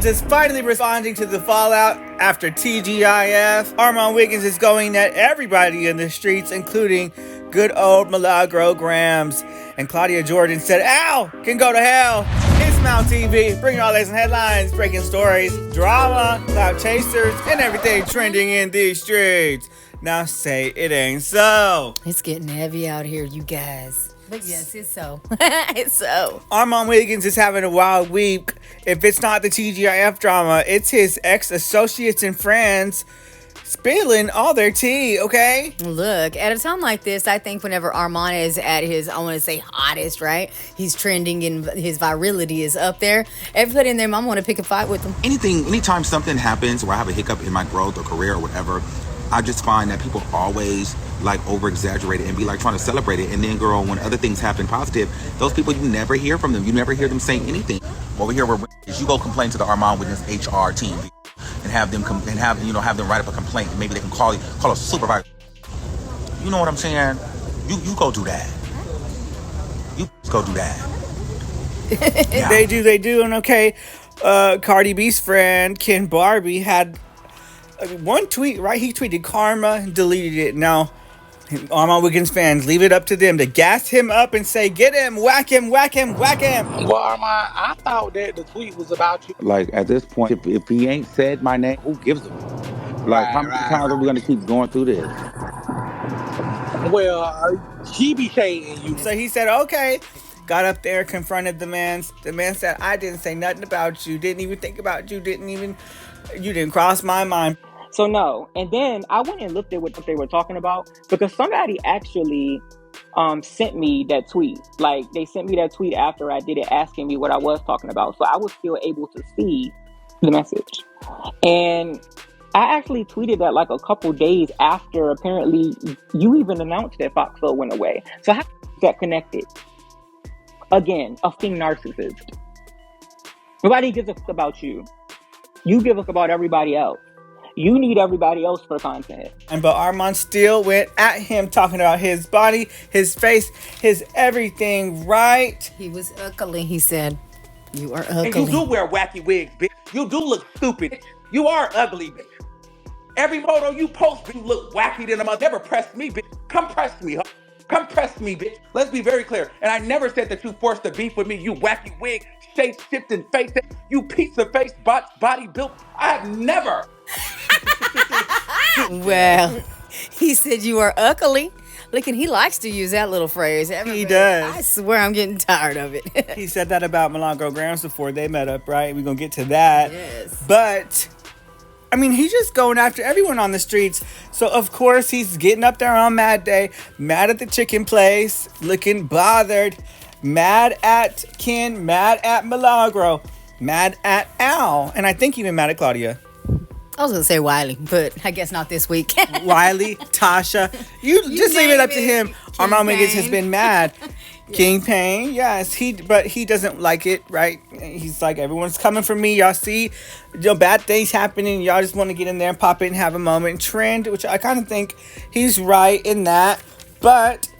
Reynolds is finally responding to the fallout after TGIF. Armon Wiggins is going at everybody in the streets, including good old Milagro Gramz. And Claudia Jordan said, "Ow, can go to hell." It's Mount TV, bringing all latest headlines, breaking stories, drama, clout chasers, and everything trending in these streets. Now say it ain't so. It's getting heavy out here, you guys. But yes, it's so. It's so. Armon Wiggins is having a wild week. If it's not the TGIF drama, it's his ex-associates and friends spilling all their tea, okay? Look, at a time like this, I think whenever Armon is at his, I want to say hottest, right? He's trending and his virility is up there. Everybody in their mom want to pick a fight with him. Anytime something happens where I have a hiccup in my growth or career or whatever, I just find that people always like over exaggerate it and be like trying to celebrate it. And then, girl, when other things happen positive, those people, you never hear from them. You never hear them saying anything. Over here, where you go complain to the Armon Wiggins HR team and have them have them write up a complaint, and maybe they can call a supervisor. You know what I'm saying? You go do that. You go do that. Yeah. They do, and okay. Cardi B's friend KenBarbie had one tweet, right? He tweeted karma and deleted it. Now, Armon Wiggins fans, leave it up to them to gas him up and say, "Get him, whack him, whack him, whack him." Well, Armon, I thought that the tweet was about you. Like, at this point, if he ain't said my name, who gives a like, how many times are we going to keep going through this? Well, he be shading you. So he said, okay. Got up there, confronted the man. The man said, "I didn't say nothing about you. Didn't even think about you. You didn't cross my mind." So no. And then I went and looked at what they were talking about, because somebody actually sent me that tweet. Like, they sent me that tweet after I did it, asking me what I was talking about. So I was still able to see the message. And I actually tweeted that like a couple days after apparently you even announced that Fox Soul went away. So how is that connected? Again, a fucking narcissist. Nobody gives a fuck about you. You give a fuck about everybody else. You need everybody else for content. But Armon still went at him, talking about his body, his face, his everything, right? He was ugly, he said. You are ugly. And you do wear wacky wigs, bitch. You do look stupid. You are ugly, bitch. Every photo you post, you look wacky than a mother. Never press me, bitch. Come press me, huh? Come press me, bitch. Let's be very clear. And I never said that you forced the beef with me, you wacky wig, shape-shifting face, you piece of face, body built. I have never. Well, he said you are ugly. Look, and he likes to use that little phrase. He does. I swear I'm getting tired of it. He said that about Milagro Gramz before they met up, right? We're going to get to that. Yes. But, I mean, he's just going after everyone on the streets. So, of course, he's getting up there on Mad Day, mad at the chicken place, looking bothered, mad at Ken, mad at Milagro, mad at Al, and I think even mad at Claudia. I was going to say Wiley, but I guess not this week. Wiley, Tasha. You just leave it up to him. Armon Wiggins has been mad. Yeah. King Pain, yes. But he doesn't like it, right? He's like, everyone's coming for me. Y'all see, bad things happening. Y'all just want to get in there and pop in and have a moment and trend, which I kind of think he's right in that. But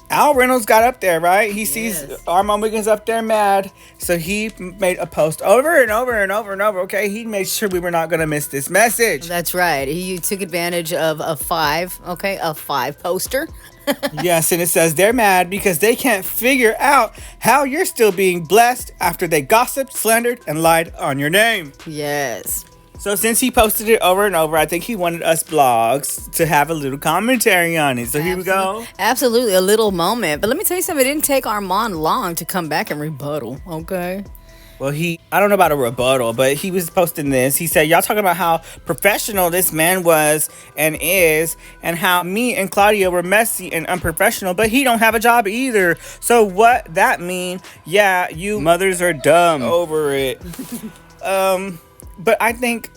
Al Reynolds got up there, right? He sees Armon Wiggins up there mad. So he made a post over and over and over and over, okay? He made sure we were not going to miss this message. That's right. He took advantage of a 5 poster. Yes, and it says they're mad because they can't figure out how you're still being blessed after they gossiped, slandered, and lied on your name. Yes. So since he posted it over and over, I think he wanted us blogs to have a little commentary on it. So here we go. Absolutely, a little moment. But let me tell you something. It didn't take Armon long to come back and rebuttal, okay? Well, I don't know about a rebuttal, but he was posting this. He said, y'all talking about how professional this man was and is, and how me and Claudia were messy and unprofessional, but he don't have a job either. So what that mean? Yeah, you mothers are dumb over it. But I think,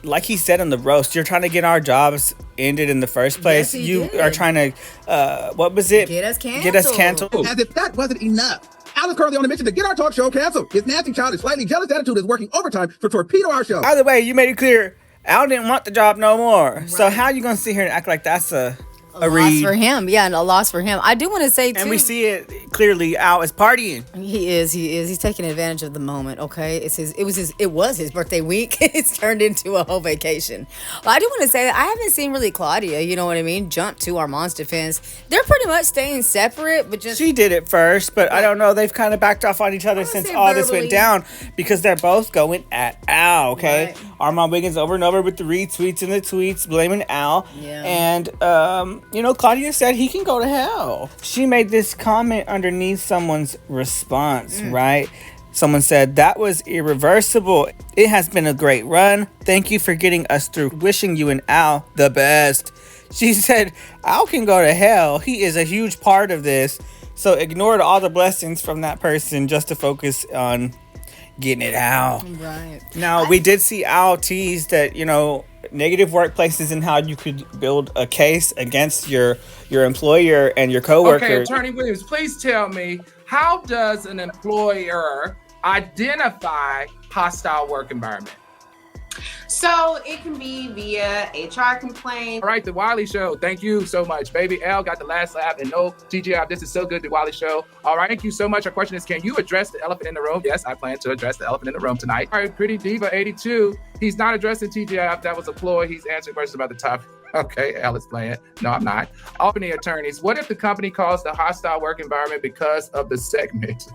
like he said in the roast, you're trying to get our jobs ended in the first place. Yes, you are trying to, what was it? Get us canceled. Get us canceled. As if that wasn't enough, Al is currently on a mission to get our talk show canceled. His nasty, childish, slightly jealous attitude is working overtime to torpedo our show. Either way, you made it clear Al didn't want the job no more. Right. So how you going to sit here and act like that's a a loss for him. Yeah, and a loss for him. I do want to say too, and we see it clearly. Al is partying. He is. He's taking advantage of the moment. Okay, it was his birthday week. It's turned into a whole vacation. Well, I do want to say that I haven't seen really Claudia, you know what I mean, jump to Armon's defense. They're pretty much staying separate, but just she did it first, but I don't know. They've kind of backed off on each other since all this went down because they're both going at Al. Okay, right. Armon Wiggins over and over with the retweets and the tweets blaming Al. Yeah. And Claudia said he can go to hell. She made this comment underneath someone's response, right? Someone said, that was irreversible. It has been a great run. Thank you for getting us through. Wishing you and Al the best. She said, Al can go to hell. He is a huge part of this. So ignored all the blessings from that person just to focus on getting it out. Right. Now, we did see Al tease that, negative workplaces and how you could build a case against your employer and your coworker. Okay, Attorney Williams, please tell me, how does an employer identify hostile work environment? So it can be via HR complaint. All right, The Wiley Show. Thank you so much. Baby L got the last laugh, and no, TGI, this is so good, The Wiley Show. All right, thank you so much. Our question is, can you address the elephant in the room? Yes, I plan to address the elephant in the room tonight. All right, Pretty Diva 82. He's not addressing TGI. That was a ploy. He's answering questions about the topic. Okay, Al is playing. No, I'm not. Albany attorneys, what if the company calls the hostile work environment because of the segment?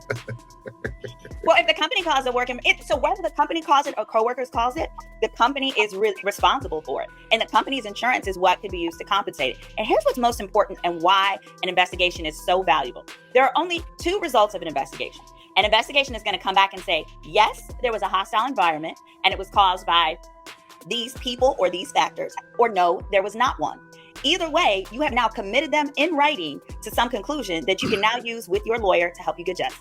Well, if the company calls it working, so whether the company calls it or coworkers calls it, the company is really responsible for it. And the company's insurance is what could be used to compensate it. And here's what's most important and why an investigation is so valuable. There are only two results of an investigation. An investigation is going to come back and say, yes, there was a hostile environment and it was caused by these people or these factors, or no, there was not one. Either way, you have now committed them in writing to some conclusion that you can now use with your lawyer to help you get justice.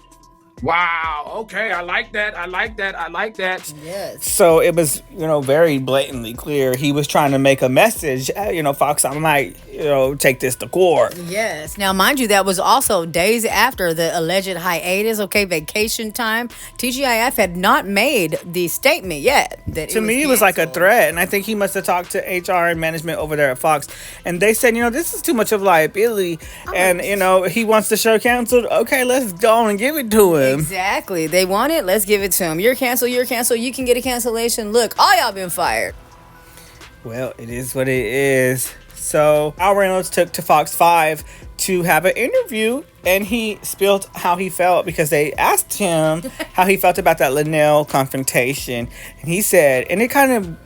Wow. Okay. I like that. I like that. Yes. So it was, very blatantly clear. He was trying to make a message. Fox, I might, take this to court. Yes. Now, mind you, that was also days after the alleged hiatus, vacation time. TGIF had not made the statement yet. To me, it was like a threat. And I think he must have talked to HR and management over there at Fox. And they said, this is too much of liability. And, he wants the show canceled. Okay, let's go and give it to him. Exactly. They want it. Let's give it to him. You're canceled. You can get a cancellation. Look, all y'all been fired. Well, it is what it is. So Al Reynolds took to Fox 5 to have an interview, and he spilled how he felt because they asked him how he felt about that Linnell confrontation. And he said, and it kind of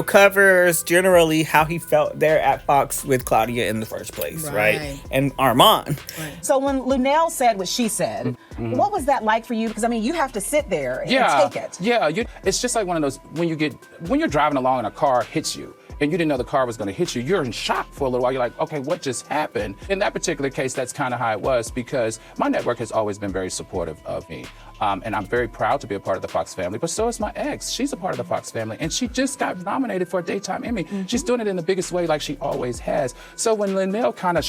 covers generally how he felt there at Fox with Claudia in the first place, right? And Armon. Right. So when Linnell said what she said, what was that like for you? Because, you have to sit there and take it. Yeah, it's just like one of those, when you're driving along and a car hits you, and you didn't know the car was going to hit you, you're in shock for a little while. You're like, okay, what just happened? In that particular case, that's kind of how it was, because my network has always been very supportive of me. And I'm very proud to be a part of the Fox family, but so is my ex. She's a part of the Fox family, and she just got nominated for a Daytime Emmy. She's doing it in the biggest way like she always has. So when Linnell kind of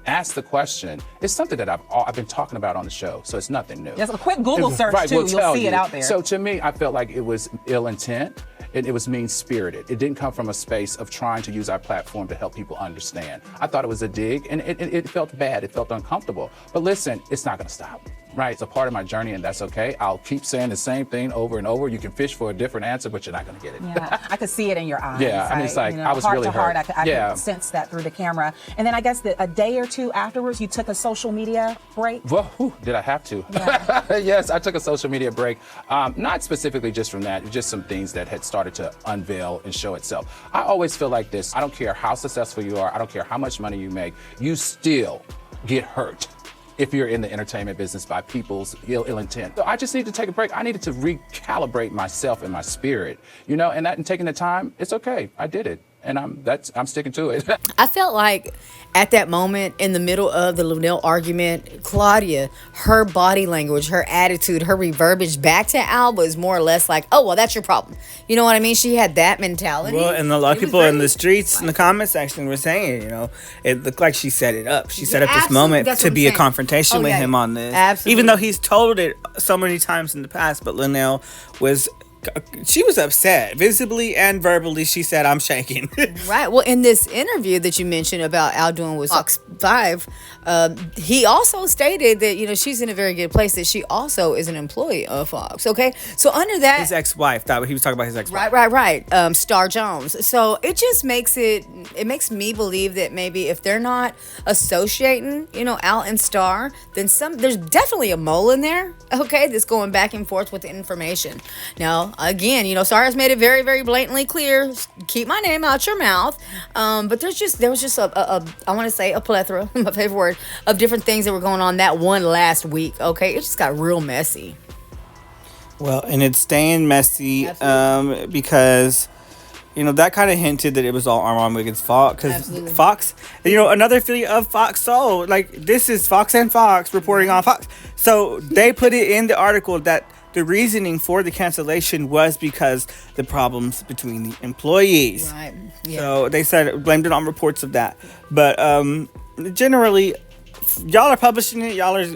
asked the question, it's something that I've been talking about on the show, so it's nothing new. Yes, a quick Google search, too. You'll see it out there. So to me, I felt like it was ill intent. It was mean-spirited. It didn't come from a space of trying to use our platform to help people understand. I thought it was a dig, and it felt bad. It felt uncomfortable. But listen, it's not going to stop. Right, it's a part of my journey, and that's okay. I'll keep saying the same thing over and over. You can fish for a different answer, but you're not going to get it. Yeah, I could see it in your eyes. Yeah, I mean, it's like, I was really hurt. Heart to heart, I could sense that through the camera. And then I guess a day or two afterwards, you took a social media break? Well, did I have to? Yeah. Yes, I took a social media break. Not specifically just from that, just some things that had started to unveil and show itself. I always feel like this. I don't care how successful you are. I don't care how much money you make. You still get hurt if you're in the entertainment business by people's ill intent. So I just need to take a break. I needed to recalibrate myself and my spirit, and taking the time, it's okay. I did it. And I'm sticking to it. I felt like at that moment in the middle of the Linnell argument, Claudia, her body language, her attitude, her reverbiage back to Al was more or less like, oh, well, that's your problem. You know what I mean? She had that mentality. Well, and a lot of people in the streets, in the comment section were saying, it looked like she set it up. She set up this moment to be a confrontation with him on this. Absolutely. Even though he's told it so many times in the past, but Linnell was she was upset, visibly and verbally. She said, "I'm shaking." Right. Well, in this interview that you mentioned about Al doing with Fox 5, he also stated that, you know, she's in a very good place, that she also is an employee of Fox. Okay. So under that, His ex-wife. That he was talking about his ex-wife. Right. Star Jones. So it just makes makes me believe that maybe if they're not associating, you know, Al and Star, then there's definitely a mole in there. Okay. That's going back and forth with the information. Now, again, you know, Star has made it very, very blatantly clear, keep my name out your mouth. But there was just a I want to say a plethora, my favorite word, of different things that were going on that one last week. Okay, it just got real messy. Well, and it's staying messy because, you know, that kind of hinted that it was all Armon Wiggins' fault, because Fox, you know, another affiliate of Fox Soul, like, this is Fox and Fox reporting on Fox. So they put it in the article that the reasoning for the cancellation was because the problems between the employees. Right. Yeah. So they said, blamed it on reports of that. But generally, y'all are publishing it. Y'all are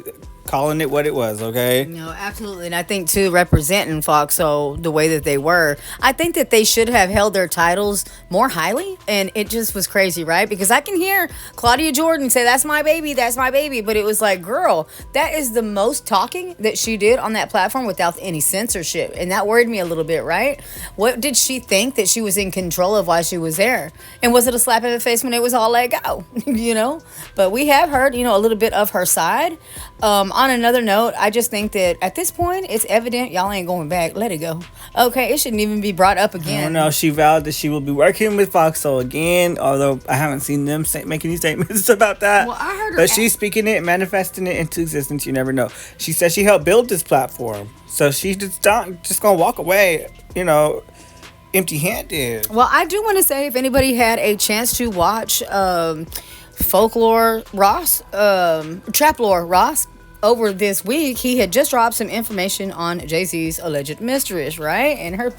calling it what it was, okay? No, absolutely. And I think, too, representing Fox, so the way that they were, I think that they should have held their titles more highly. And it just was crazy, right? Because I can hear Claudia Jordan say, that's my baby. But it was like, girl, that is the most talking that she did on that platform without any censorship. And that worried me a little bit, right? What did she think that she was in control of while she was there? And was it a slap in the face when it was all let go? You know? But we have heard, you know, a little bit of her side. On another note, I just think that at this point, it's evident y'all ain't going back. Let it go. Okay, it shouldn't even be brought up again. I don't know. She vowed that she will be working with Fox Soul again, although I haven't seen them make any statements about that. Well, I heard her but she's speaking it, manifesting it into existence. You never know. She said she helped build this platform, so she's just gonna walk away, you know, empty-handed. Well, I do want to say, if anybody had a chance to watch Folklore Ross, Traplore Ross, over this week, he had just dropped some information on Jay-Z's alleged mistress, right? And her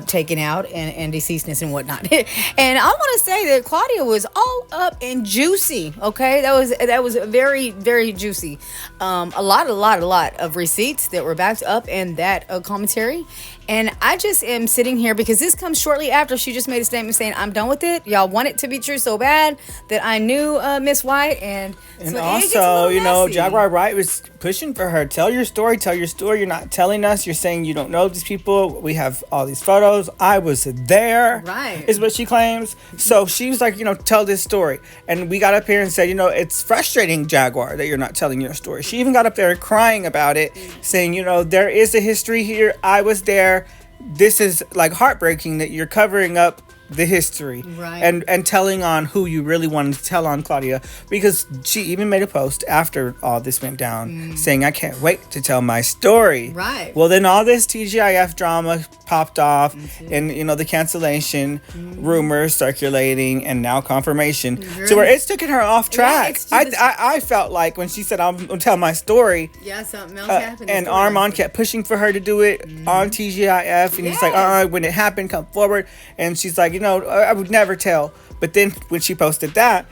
taken out and deceasedness and whatnot. And I want to say that Claudia was all up and juicy, okay? That was very, very juicy. A lot of receipts that were backed up in that commentary. And I just am sitting here because this comes shortly after she just made a statement saying, I'm done with it. Y'all want it to be true so bad that I knew Miss White. And so also, you know, Jaguar Wright was pushing for her. Tell your story. You're not telling us. You're saying you don't know these people. We have all these photos. I was there. Right. Is what she claims. So she was like, you know, tell this story. And we got up here and said, you know, it's frustrating, Jaguar, that you're not telling your story. She even got up there crying about it, saying, you know, there is a history here. I was there. This is like heartbreaking that you're covering up the history, right, and telling on who you really wanted to tell on, Claudia, because she even made a post after all this went down saying, I can't wait to tell my story. Right. Well, then all this TGIF drama popped off, and you know, the cancellation rumors circulating, and now confirmation, so where it's taking her off track. I felt like when she said, I'm gonna tell my story, something else happened, and Armon kept pushing for her to do it on TGIF, and he's like, when it happened, come forward. And she's like, you know, I would never tell. But then when she posted that,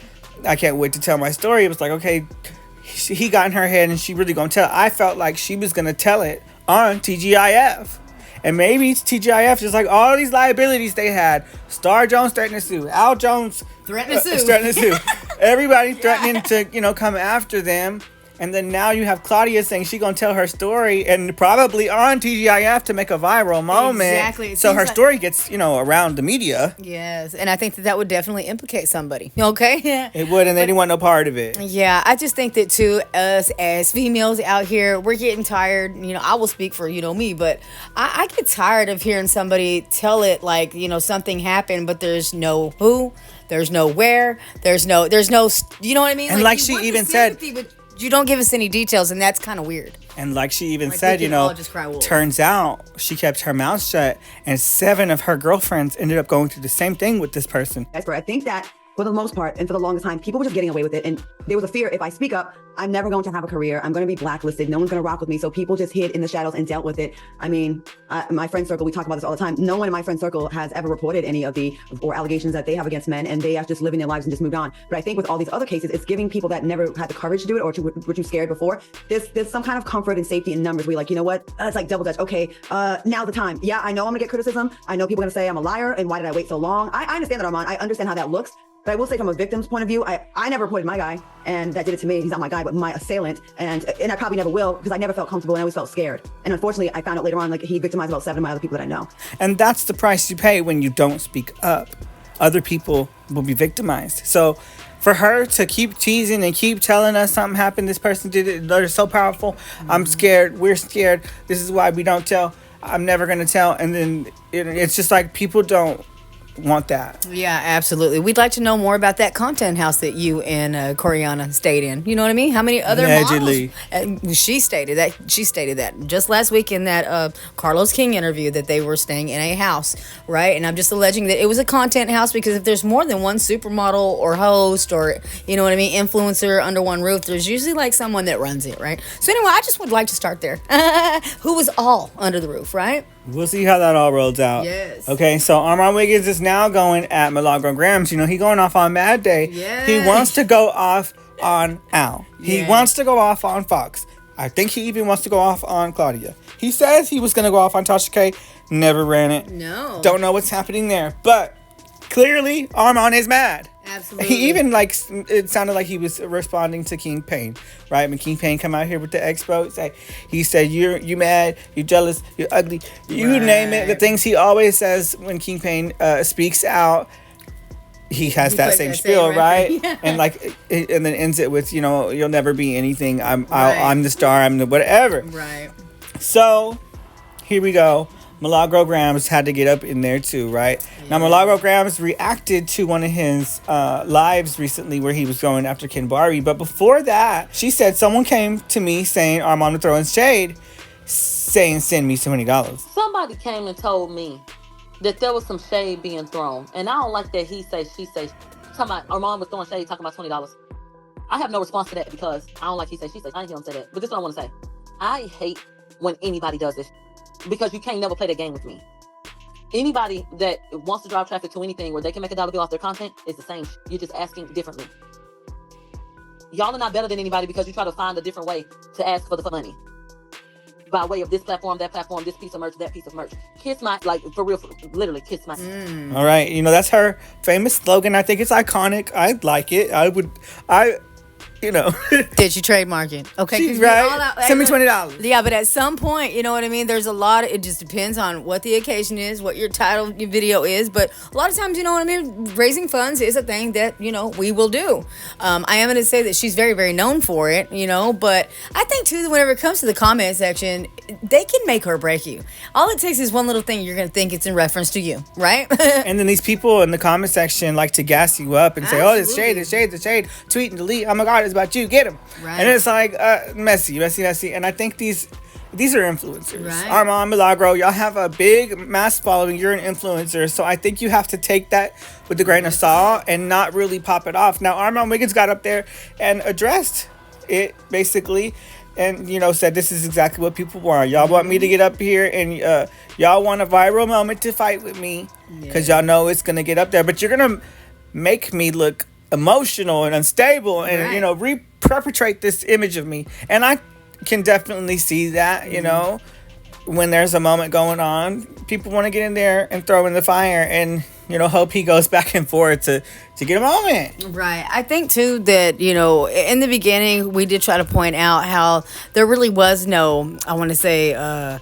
I can't wait to tell my story, it was like, okay, he got in her head and she really gonna tell. I felt like she was gonna tell it on TGIF. And maybe it's TGIF, just like all these liabilities they had. Star Jones threatening to sue. Al Jones threatening to sue. Everybody threatening to, you know, come after them. And then now you have Claudia saying she's going to tell her story, and probably on TGIF to make a viral moment. Exactly. So her story gets, you know, around the media. Yes. And I think that would definitely implicate somebody. Okay? Yeah. It would, and they didn't want no part of it. Yeah. I just think that, too, us as females out here, we're getting tired. You know, I will speak for, you know, me, but I get tired of hearing somebody tell it like, you know, something happened, but there's no who, there's no where, there's no, you know what I mean? And like she even said, you don't give us any details, and that's kind of weird. And like she even said, you know, turns out she kept her mouth shut, and 7 of her girlfriends ended up going through the same thing with this person. That's where I think that for the most part, and for the longest time, people were just getting away with it. And there was a fear, if I speak up, I'm never going to have a career. I'm going to be blacklisted. No one's going to rock with me. So people just hid in the shadows and dealt with it. I mean, my friend circle, we talk about this all the time. No one in my friend circle has ever reported any of the allegations that they have against men, and they are just living their lives and just moved on. But I think with all these other cases, it's giving people that never had the courage to do it or were too scared before. There's some kind of comfort and safety in numbers. We're like, you know what? It's like double dutch. Okay, now's the time. Yeah, I know I'm gonna get criticism. I know people are gonna say I'm a liar, and why did I wait so long? I understand that, Armon. I understand how that looks. But I will say from a victim's point of view, I never reported my guy, and that did it to me. He's not my guy, but my assailant. And I probably never will, because I never felt comfortable and I always felt scared. And unfortunately, I found out later on, like, he victimized about 7 of my other people that I know. And that's the price you pay when you don't speak up. Other people will be victimized. So for her to keep teasing and keep telling us something happened, this person did it, they're so powerful, I'm scared, we're scared, this is why we don't tell, I'm never going to tell. And then it's just like people don't want that. Yeah, absolutely. We'd like to know more about that content house that you and Coriana stayed in. You know what I mean? How many other Allegedly. models? She stated that just last week in that Carlos King interview that they were staying in a house, right? And I'm just alleging that it was a content house because if there's more than one supermodel or host or, you know what I mean, influencer under one roof, there's usually like someone that runs it, right? So anyway, I just would like to start there. Who was all under the roof, right? We'll see how that all rolls out. Yes. Okay, so Armon Wiggins is now going at Milagro Gramz. You know, he going off on Mad Day. Yes. He wants to go off on Al. He wants to go off on Fox. I think he even wants to go off on Claudia. He says he was going to go off on Tasha K. Never ran it. No. Don't know what's happening there. But clearly, Armon is mad. Absolutely. He even, like, it sounded like he was responding to King Payne, right? When King Payne come out here with the expo, he said, you mad, you jealous, you're ugly, you name it. The things he always says when King Payne speaks out, he has that same spiel, right? Yeah. And and then ends it with, you know, you'll never be anything. I'm the star. I'm the whatever. Right. So here we go. Milagro Gramz had to get up in there too, right? Yeah. Now, Milagro Gramz reacted to one of his lives recently where he was going after KenBarbie. But before that, she said someone came to me saying, Armon was throwing shade, saying, send me $20. Somebody came and told me that there was some shade being thrown. And I don't like that he say, she say. Talking about Armon was throwing shade, talking about $20. I have no response to that because I don't like he say, she say. I didn't hear him say that. But this is what I want to say. I hate when anybody does this. Because you can't never play that game with me. Anybody that wants to drive traffic to anything where they can make $1 bill off their content is the same. You're just asking differently. Y'all are not better than anybody because you try to find a different way to ask for the money. By way of this platform, that platform, this piece of merch, that piece of merch. Kiss my, like, for real, literally kiss my. All right. You know, that's her famous slogan. I think it's iconic. I like it. You know. Did she trademark it? Okay. She's right. Send me $20. Yeah, but at some point, you know what I mean? There's a lot. It just depends on what the occasion is, what your title, your video is. But a lot of times, you know what I mean? Raising funds is a thing that, you know, we will do. I am going to say that she's very, very known for it, you know. But I think, too, whenever it comes to the comment section, they can make or break you. All it takes is one little thing you're going to think it's in reference to you, right? And then these people in the comment section like to gas you up and say, oh, it's shade, it's shade, it's shade. Tweet and delete. Oh, my God, it's about you. Get him. Right. And it's like messy. And I think these are influencers. Right. Armon, Milagro, y'all have a big mass following. You're an influencer. So I think you have to take that with a grain of salt and not really pop it off. Now, Armon Wiggins got up there and addressed it basically and, you know, said this is exactly what people want. Y'all want me to get up here and y'all want a viral moment to fight with me because y'all know it's going to get up there. But you're going to make me look emotional and unstable and, you know, re-perpetrate this image of me. And I can definitely see that, you know, when there's a moment going on, people want to get in there and throw in the fire and, you know, hope he goes back and forth to get a moment. Right. I think, too, that, you know, in the beginning, we did try to point out how there really was no, I want to say,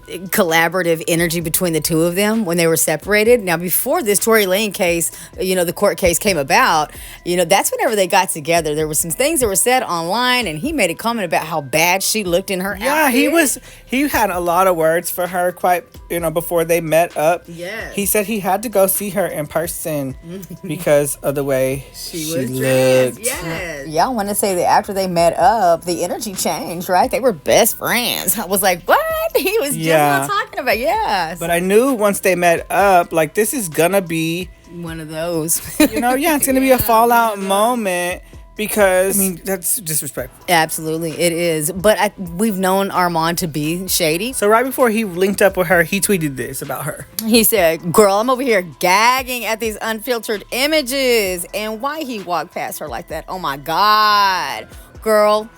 collaborative energy between the two of them when they were separated. Now, before this Tory Lane case, you know, the court case came about, you know, that's whenever they got together. There were some things that were said online, and he made a comment about how bad she looked in her outfit. He had a lot of words for her quite, you know, before they met up. Yes. He said he had to go see her in person because of the way she was looked. dressed. Yes. Yeah, I want to say that after they met up, the energy changed, right? They were best friends. I was like, what? He was just That's what I'm talking about. Yeah. But I knew once they met up, like, this is gonna be one of those. It's gonna be a fallout moment. Because, I mean, that's disrespectful. Absolutely, it is. But we've known Armon to be shady. So right before he linked up with her, he tweeted this about her. He said, girl, I'm over here gagging at these unfiltered images. And why he walked past her like that? Oh, my God. Girl,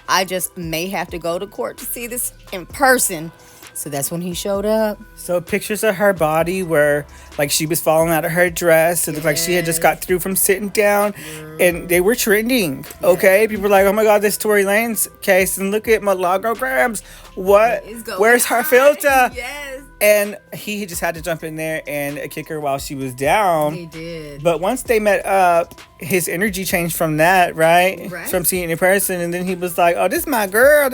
I just may have to go to court to see this in person. So that's when he showed up. So pictures of her body where, like, she was falling out of her dress. It looked like she had just got through from sitting down. And they were trending, okay? People were like, oh, my God, this Tory Lanez case. And look at Milagro Gramz. What? Where's her filter? Yes. And he just had to jump in there and kick her while she was down. He did. But once they met up, his energy changed from that, right? From seeing it in person. And then he was like, oh, this is my girl.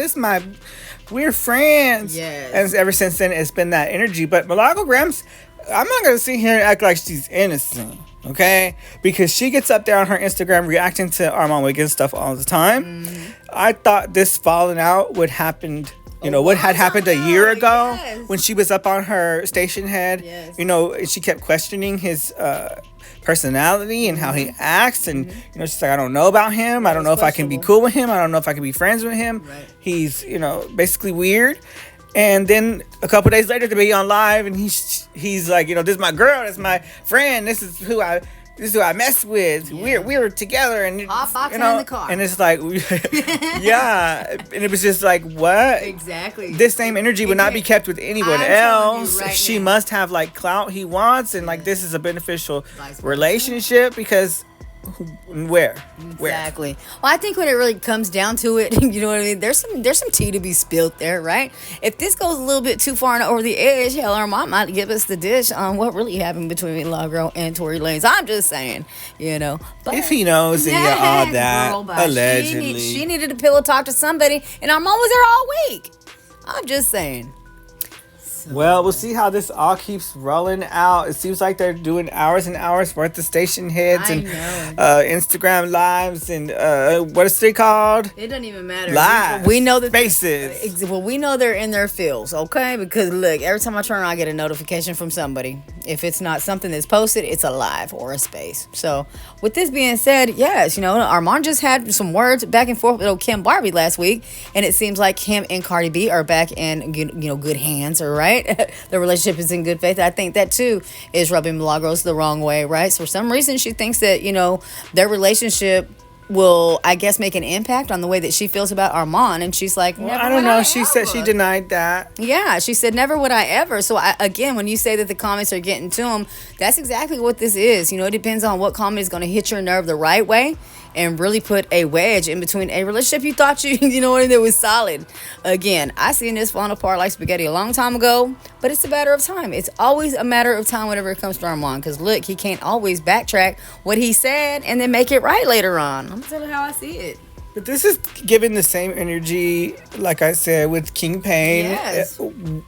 We're friends. Yes. And ever since then, it's been that energy. But Milagro Gramz, I'm not going to sit here and act like she's innocent, okay? Because she gets up there on her Instagram reacting to Armon Wiggins stuff all the time. I thought this falling out would happen, what had happened a year ago when she was up on her station head. She kept questioning his personality and how he acts, and she's like, I don't know about him. I don't know if I can be cool with him. I don't know if I can be friends with him. He's basically weird. And then a couple days later, to be on live, and he's like, this is my girl, this is my friend, this is who I mess with. We're together, and hot boxing in the car. And it's like, yeah, and it was just like, what? Exactly. This same energy would not be kept with anyone else. She must have like clout he wants, and like this is a beneficial relationship because. Where? Exactly. Well, I think when it really comes down to it, you know what I mean? There's some tea to be spilled there, right? If this goes a little bit too far and over the edge, hell, our mom might give us the dish on what really happened between Milagro and Tory Lanez. I'm just saying, But if he knows and all that, girl, allegedly. She needed a pillow talk to somebody, and our mom was there all week. I'm just saying. Well, we'll see how this all keeps rolling out. It seems like they're doing hours and hours worth of station hits and Instagram lives and what is it called? It doesn't even matter. Lives. We know that spaces. Well, we know they're in their fields, okay? Because look, every time I turn around, I get a notification from somebody. If it's not something that's posted, it's a live or a space. So, with this being said, yes, Armon just had some words back and forth with KenBarbie last week, and it seems like him and Cardi B are back in good hands, all right? The relationship is in good faith. I think that too is rubbing Milagros the wrong way, right? So for some reason she thinks that their relationship will, I guess, make an impact on the way that she feels about Armon, and she's like, I don't know. She said she denied that. Yeah, she said never would I ever. So again, when you say that the comments are getting to him, that's exactly what this is. It depends on what comment is going to hit your nerve the right way and really put a wedge in between a relationship you thought that was solid. Again, I seen this falling apart like spaghetti a long time ago, but it's a matter of time. It's always a matter of time whenever it comes to Armon, because look, he can't always backtrack what he said and then make it right later on. I'm telling you how I see it. But this is giving the same energy, like I said, with King Payne. Yes.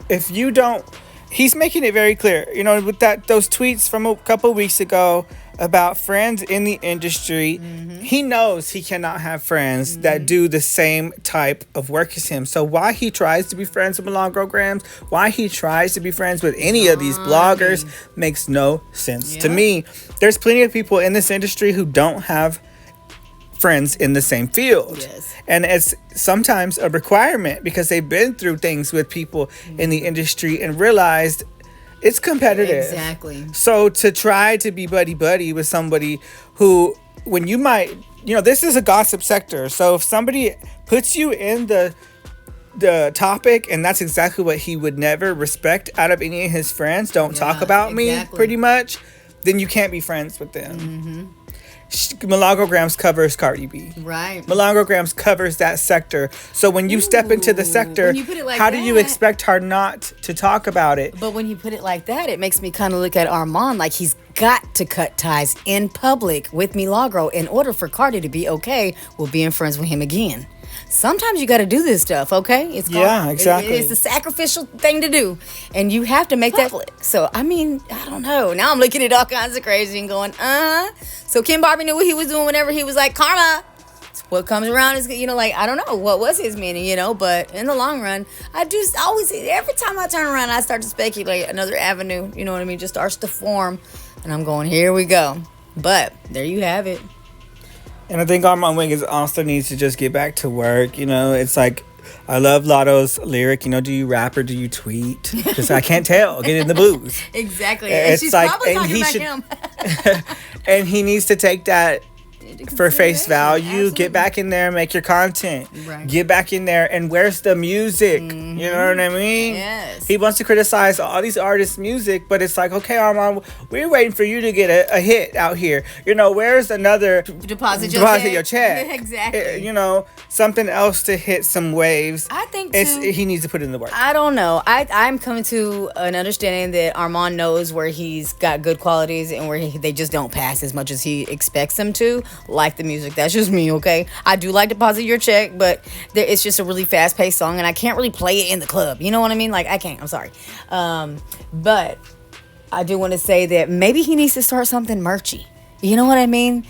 If you don't, he's making it very clear, with those tweets from a couple weeks ago about friends in the industry. He knows he cannot have friends that do the same type of work as him. So why he tries to be friends with Milagro Gramz, why he tries to be friends with any of these bloggers makes no sense to me. There's plenty of people in this industry who don't have friends in the same field. And it's sometimes a requirement because they've been through things with people in the industry and realized it's competitive. Exactly. So to try to be buddy with somebody who, when you might, this is a gossip sector. So if somebody puts you in the topic, and that's exactly what he would never respect out of any of his friends, don't talk about me, pretty much, then you can't be friends with them. Milagro Gramz covers Cardi B. Right. Milagro Gramz covers that sector. So when you step into the sector, how do you expect her not to talk about it? But when you put it like that, it makes me kind of look at Armon like he's got to cut ties in public with Milagro in order for Cardi to be okay with being friends with him again. Sometimes you got to do this stuff, okay? Exactly. It's a sacrificial thing to do, and you have to make that public. So, I don't know. Now I'm looking at all kinds of crazy and going, So KenBarbie knew what he was doing whenever he was like, Karma, what comes around is, like, I don't know what was his meaning, but in the long run, I just always, every time I turn around, I start to speculate another avenue, you know what I mean, just starts to form, and I'm going, here we go. But there you have it. And I think Armon Wiggins also needs to just get back to work. It's like, I love Lotto's lyric, do you rap or do you tweet? Because I can't tell. Get in the booth. Exactly. And she's probably talking about him. And he needs to take that for face value. Absolutely. Get back in there and make your content. Right. Get back in there and where's the music? Mm-hmm. You know what I mean? Yes. He wants to criticize all these artists' music, but it's like, okay, Armon, we're waiting for you to get a hit out here. Where's another deposit your check? Exactly. Something else to hit some waves. I think he needs to put in the work. I don't know. I'm coming to an understanding that Armon knows where he's got good qualities and where they just don't pass as much as he expects them to. Like the music. That's just me, okay? I do like Deposit Your Check, but it's just a really fast-paced song, and I can't really play it in the club. You know what I mean? Like, I can't. I'm sorry. But I do want to say that maybe he needs to start something merchy. You know what I mean?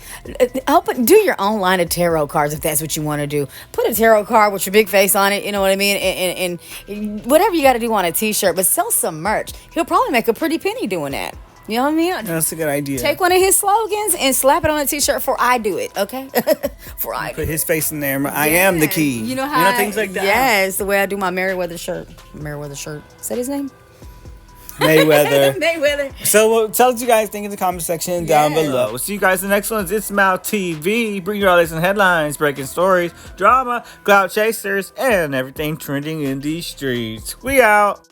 Do your own line of tarot cards if that's what you want to do. Put a tarot card with your big face on it, you know what I mean? And whatever you got to do on a t-shirt, but sell some merch. He'll probably make a pretty penny doing that. You know what I mean? That's a good idea. Take one of his slogans and slap it on a t-shirt for I do it, okay? For I do Put his face in there. I am the key. You know how things like that. Yes, the way I do my Merriweather shirt. Is that his name? Mayweather. Mayweather. So tell us what you guys think in the comment section down below. We'll see you guys in the next one. It's Mouth TV. Bring you all latest headlines, breaking stories, drama, clout chasers, and everything trending in these streets. We out.